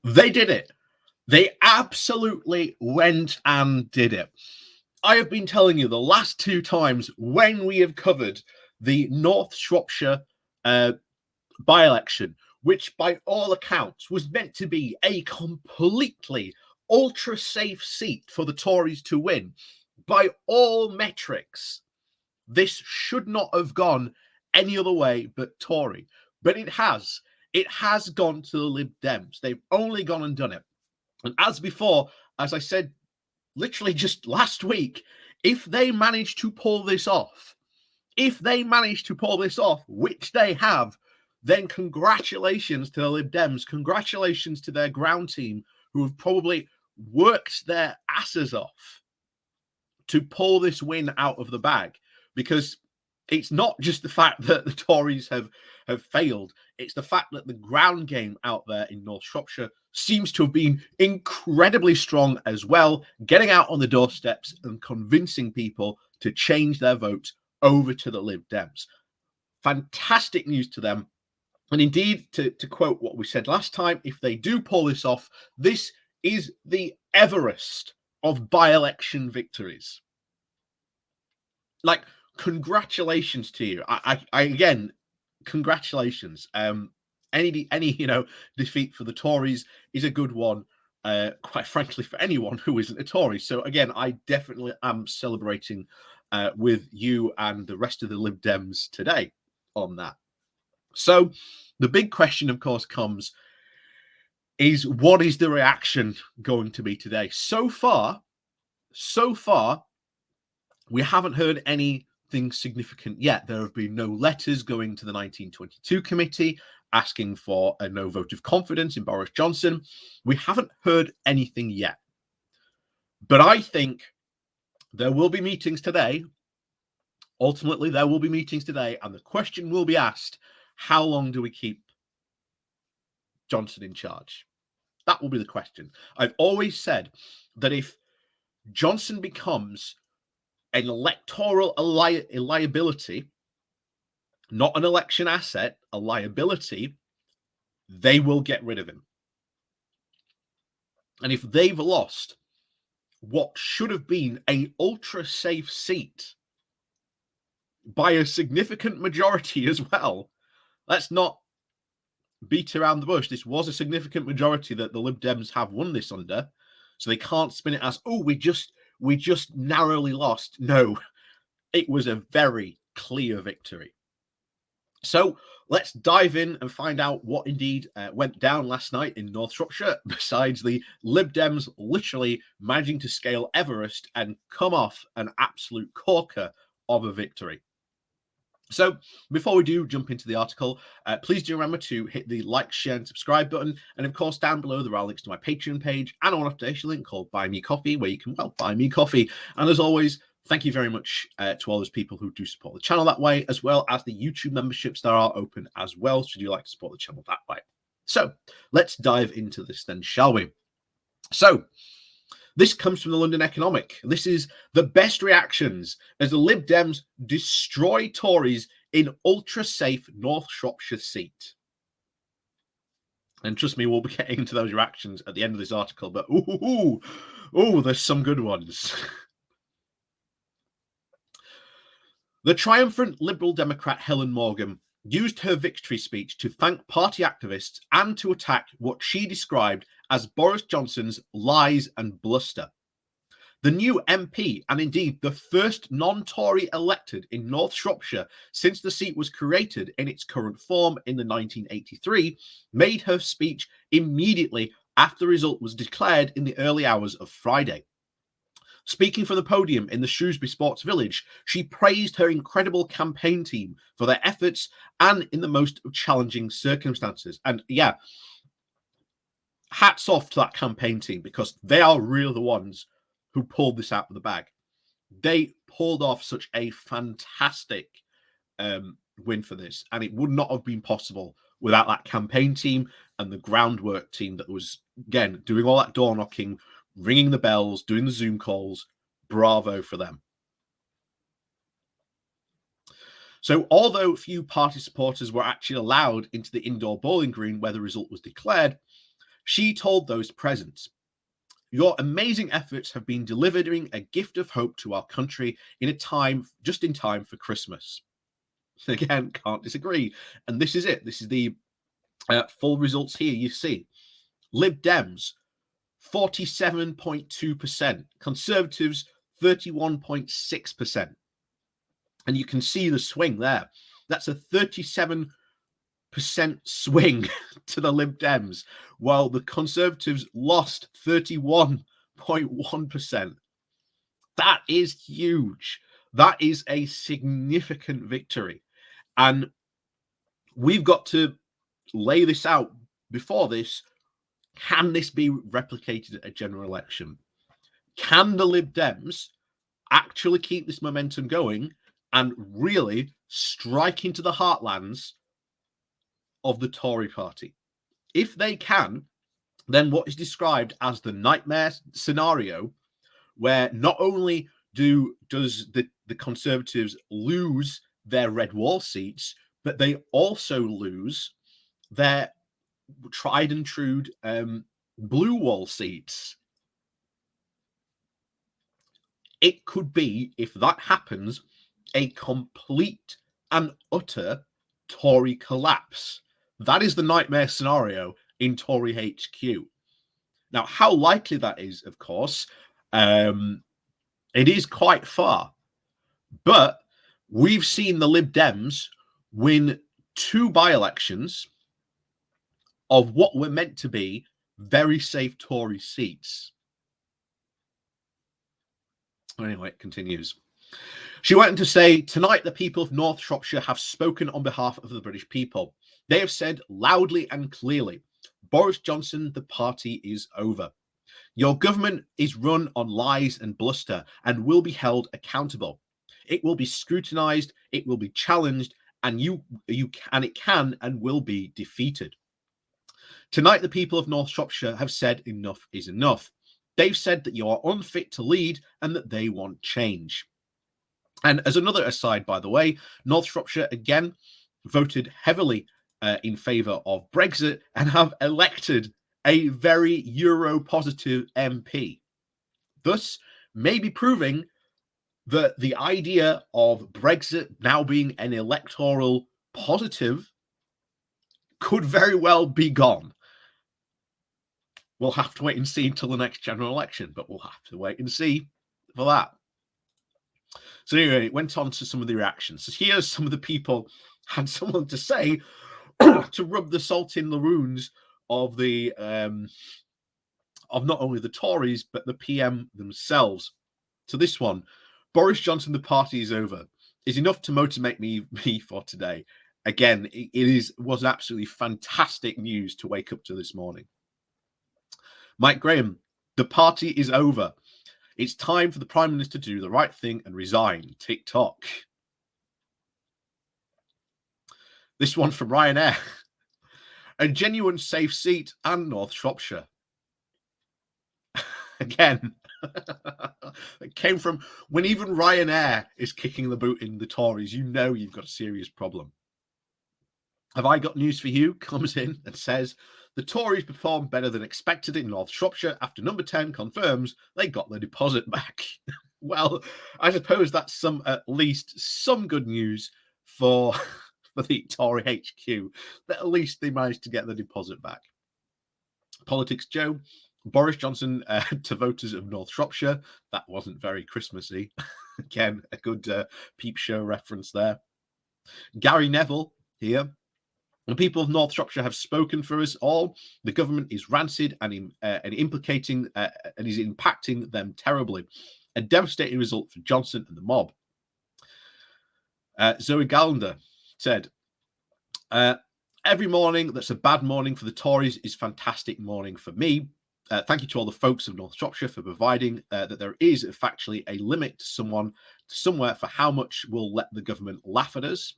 They did it. They absolutely went and did it. I have been telling you the last two times when we have covered the North Shropshire by-election, which by all accounts was meant to be a completely ultra-safe seat for the Tories to win. By all metrics, this should not have gone any other way but Tory. But it has. It has gone to the Lib Dems. They've only gone and done it. And as before, as I said literally just last week, if they manage to pull this off, which they have, then congratulations to the Lib Dems. Congratulations to their ground team who have probably worked their asses off to pull this win out of the bag, because it's not just the fact that the Tories have failed. It's the fact that the ground game out there in North Shropshire seems to have been incredibly strong as well, getting out on the doorsteps and convincing people to change their votes over to the Lib Dems. Fantastic news to them. And indeed, to quote what we said last time, if they do pull this off, this is the Everest of by-election victories. Like, congratulations to you. I again, congratulations. Any defeat for the Tories is a good one, quite frankly, for anyone who isn't a Tory. So again, I definitely am celebrating with you and the rest of the Lib Dems today on that. So the big question, of course, comes is, what is the reaction going to be today? So far, we haven't heard anything significant yet. There have been no letters going to the 1922 committee asking for a no vote of confidence in Boris Johnson. We haven't heard anything yet. But I think there will be meetings today. Ultimately, there will be meetings today, and the question will be asked, how long do we keep Johnson in charge? That will be the question. I've always said that if Johnson becomes an electoral liability, not an election asset, a liability, they will get rid of him. And if they've lost what should have been an ultra-safe seat by a significant majority as well, let's not beat around the bush. This was a significant majority that the Lib Dems have won this under, so they can't spin it as, oh, we just narrowly lost. No, it was a very clear victory. So let's dive in and find out what indeed went down last night in North Shropshire, besides the Lib Dems literally managing to scale Everest and come off an absolute corker of a victory. So before we do jump into the article, please do remember to hit the like, share, and subscribe button. And of course, down below, there are links to my Patreon page and a one-off link called Buy Me Coffee, where you can, well, buy me coffee. And as always, thank you very much to all those people who do support the channel that way, as well as the YouTube memberships that are open as well, should you like to support the channel that way. So let's dive into this then, shall we? So this comes from the London Economic. This is the best reactions as the Lib Dems destroy Tories in ultra-safe North Shropshire seat. And trust me, we'll be getting into those reactions at the end of this article, but there's some good ones. The triumphant Liberal Democrat Helen Morgan used her victory speech to thank party activists and to attack what she described as Boris Johnson's lies and bluster. The new MP, and indeed the first non-Tory elected in North Shropshire since the seat was created in its current form in the 1983, made her speech immediately after the result was declared in the early hours of Friday. Speaking from the podium in the Shrewsbury Sports Village, she praised her incredible campaign team for their efforts and in the most challenging circumstances. And yeah, hats off to that campaign team, because they are really the ones who pulled this out of the bag. They pulled off such a fantastic win for this, and it would not have been possible without that campaign team and the groundwork team that was, again, doing all that door knocking, ringing the bells, doing the Zoom calls. Bravo for them. So although few party supporters were actually allowed into the indoor bowling green where the result was declared, She told those present, "Your amazing efforts have been delivering a gift of hope to our country just in time for Christmas." Again, can't disagree. And this is it. This is the full results here. You see, Lib Dems 47.2%, Conservatives 31.6%. And you can see the swing there. That's a 37% swing to the Lib Dems, while the Conservatives lost 31.1%. That is huge. That is a significant victory. And we've got to lay this out before this. Can this be replicated at a general election? Can the Lib Dems actually keep this momentum going and really strike into the heartlands of the Tory party? If they can, then what is described as the nightmare scenario, where not only does the Conservatives lose their red wall seats, but they also lose their tried and true blue wall seats. It could be, if that happens, a complete and utter Tory collapse. That is the nightmare scenario in Tory HQ. Now, how likely that is, of course, it is quite far. But we've seen the Lib Dems win 2 by-elections of what were meant to be very safe Tory seats. Anyway, it continues. She went on to say, "Tonight, the people of North Shropshire have spoken on behalf of the British people. They have said loudly and clearly, Boris Johnson, the party is over. Your government is run on lies and bluster and will be held accountable. It will be scrutinised, it will be challenged, and it can and will be defeated. Tonight, the people of North Shropshire have said enough is enough. They've said that you are unfit to lead and that they want change." And as another aside, by the way, North Shropshire again voted heavily in favour of Brexit and have elected a very Euro-positive MP, thus maybe proving that the idea of Brexit now being an electoral positive could very well be gone. We'll have to wait and see until the next general election, but we'll have to wait and see for that. So anyway, it went on to some of the reactions. So here's some of the people had someone to say to rub the salt in the wounds of the of not only the Tories but the PM themselves. So this one, Boris Johnson, the party is over, is enough to motivate me for today. Again, was absolutely fantastic news to wake up to this morning. Mike Graham, the party is over. It's time for the Prime Minister to do the right thing and resign. TikTok. This one from Ryanair. A genuine safe seat and North Shropshire. Again, it came from when even Ryanair is kicking the boot in the Tories, you know you've got a serious problem. Have I got news for you? Comes in and says, the Tories performed better than expected in North Shropshire after Number 10 confirms they got their deposit back. Well, I suppose that's at least some good news for the Tory HQ, that at least they managed to get the deposit back. Politics Joe, Boris Johnson to voters of North Shropshire. That wasn't very Christmassy. Again, a good peep show reference there. Gary Neville here. The people of North Shropshire have spoken for us all. The government is rancid and implicating and is impacting them terribly. A devastating result for Johnson and the mob. Zoe Gallender said, every morning that's a bad morning for the Tories is fantastic morning for me. Thank you to all the folks of North Shropshire for providing that there is factually a limit to somewhere for how much we'll let the government laugh at us.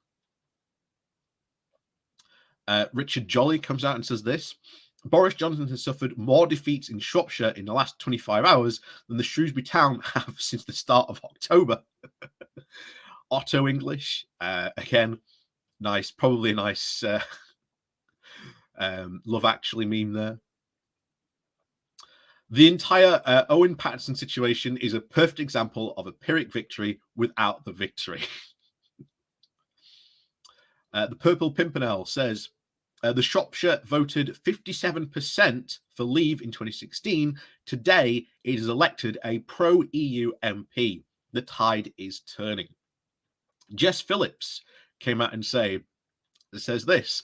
Richard Jolly comes out and says this. Boris Johnson has suffered more defeats in Shropshire in the last 25 hours than the Shrewsbury town have since the start of October. Otto English, again, nice, probably a nice Love Actually meme there. The entire Owen Paterson situation is a perfect example of a Pyrrhic victory without the victory. The Purple Pimpernel says, the Shropshire voted 57% for Leave in 2016. Today, it has elected a pro-EU MP. The tide is turning. Jess Phillips came out and says this: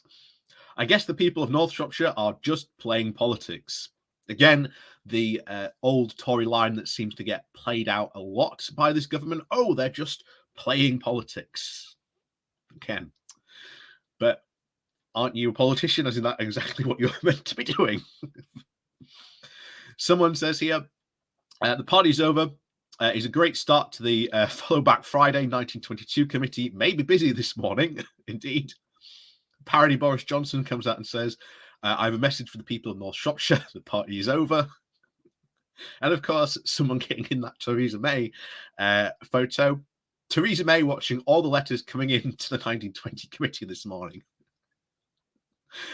I guess the people of North Shropshire are just playing politics. Again, the old Tory line that seems to get played out a lot by this government. Oh, they're just playing politics. Again. But aren't you a politician? Isn't that exactly what you're meant to be doing? Someone says here, the party's over. Is a great start to the Follow Back Friday 1922 committee. May be busy this morning, indeed. Parody Boris Johnson comes out and says, I have a message for the people of North Shropshire. The party is over. And of course, someone getting in that Theresa May photo. Theresa May watching all the letters coming in to the 1920 committee this morning.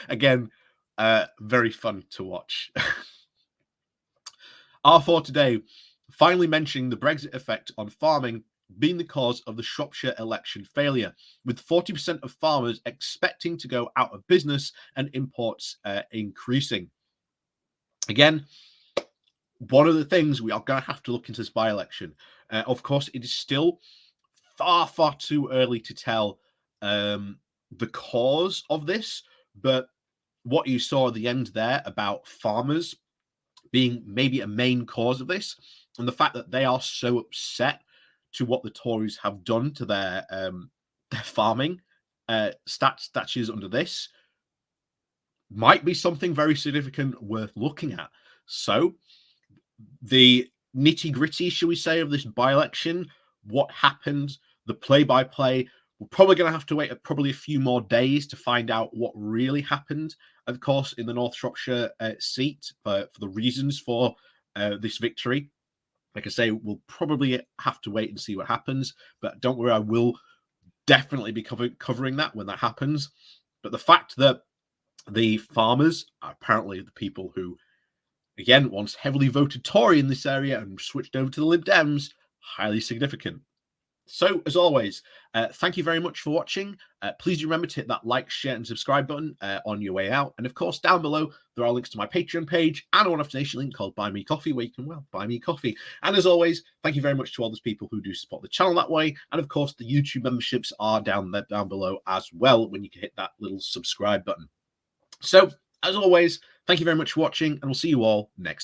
Again, very fun to watch. R4 today, finally mentioning the Brexit effect on farming being the cause of the Shropshire election failure, with 40% of farmers expecting to go out of business and imports increasing. Again, one of the things we are going to have to look into this by-election. Of course, it is still far, far too early to tell the cause of this, but what you saw at the end there about farmers being maybe a main cause of this, and the fact that they are so upset to what the Tories have done to their farming statutes under this, might be something very significant worth looking at. So the nitty-gritty, shall we say, of this by-election, what happened, the play-by-play, we're probably going to have to wait probably a few more days to find out what really happened, of course, in the North Shropshire seat for the reasons for this victory. Like I say, we'll probably have to wait and see what happens, but don't worry, I will definitely be covering that when that happens. But the fact that the farmers are apparently the people who, again, once heavily voted Tory in this area and switched over to the Lib Dems, highly significant. So, as always, thank you very much for watching. Please do remember to hit that like, share, and subscribe button on your way out. And of course, down below, there are links to my Patreon page and a one-off donation link called Buy Me Coffee, where you can, well, buy me coffee. And as always, thank you very much to all those people who do support the channel that way. And of course, the YouTube memberships are down below as well, when you can hit that little subscribe button. So, as always, thank you very much for watching, and we'll see you all next time.